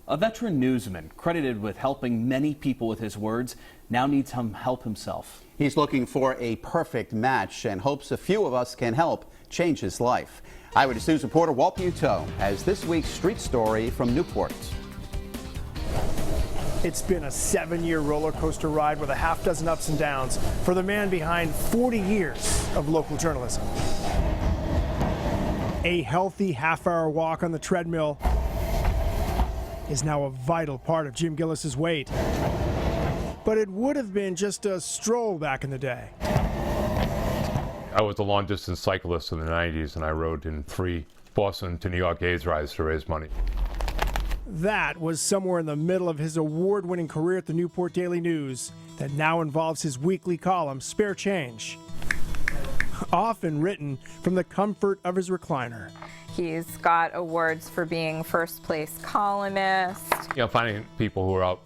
A veteran newsman, credited with helping many people with his words, now needs some help himself. He's looking for a perfect match and hopes a few of us can help change his life. Eyewitness News reporter Walt Buteau has this week's street story from Newport. It's been a 7-year roller coaster ride with a half dozen ups and downs for the man behind 40 years of local journalism. A healthy half-hour walk on the treadmill is now a vital part of Jim Gillis's weight. But it would have been just a stroll back in the day. I was a long-distance cyclist in the 90s, and I rode in 3 Boston to New York AIDS rides to raise money. That was somewhere in the middle of his award-winning career at the Newport Daily News that now involves his weekly column, Spare Change, often written from the comfort of his recliner. He's got awards for being first place columnist. Finding people who are out,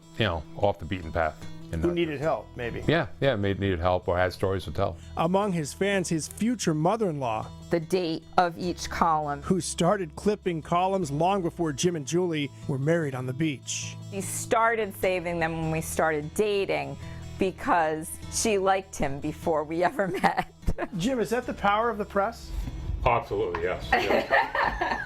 off the beaten path. Who needed help, maybe. Yeah, needed help or had stories to tell. Among his fans, his future mother-in-law, the date of each column, who started clipping columns long before Jim and Julie were married on the beach. He started saving them when we started dating because she liked him before we ever met. Jim, is that the power of the press? Absolutely, yes.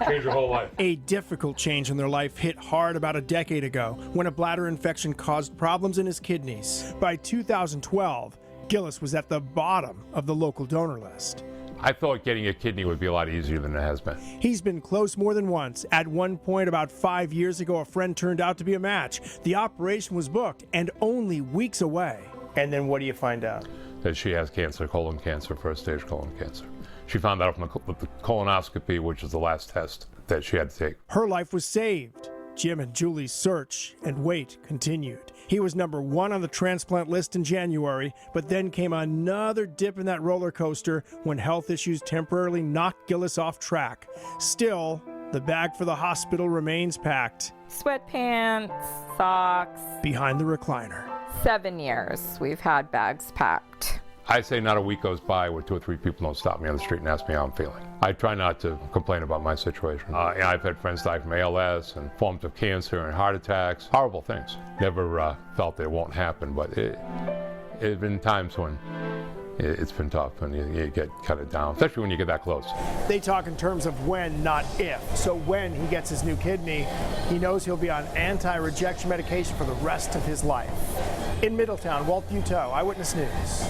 Change your whole life. A difficult change in their life hit hard about a decade ago when a bladder infection caused problems in his kidneys. By 2012, Gillis was at the bottom of the local donor list. I thought getting a kidney would be a lot easier than it has been. He's been close more than once. At one point about 5 years ago, a friend turned out to be a match. The operation was booked and only weeks away. And then what do you find out? That she has cancer, colon cancer, first-stage colon cancer. She found out from the colonoscopy, which is the last test that she had to take. Her life was saved. Jim and Julie's search and wait continued. He was #1 on the transplant list in January, but then came another dip in that roller coaster when health issues temporarily knocked Gillis off track. Still, the bag for the hospital remains packed. Sweatpants, socks. Behind the recliner. 7 years we've had bags packed. I say not a week goes by where 2 or 3 people don't stop me on the street and ask me how I'm feeling. I try not to complain about my situation. I've had friends die from ALS and forms of cancer and heart attacks. Horrible things. Never felt that it won't happen, but it's been times when it's been tough and you get kind of down, especially when you get that close. They talk in terms of when, not if. So when he gets his new kidney, he knows he'll be on anti-rejection medication for the rest of his life. In Middletown, Walt Buteau, Eyewitness News.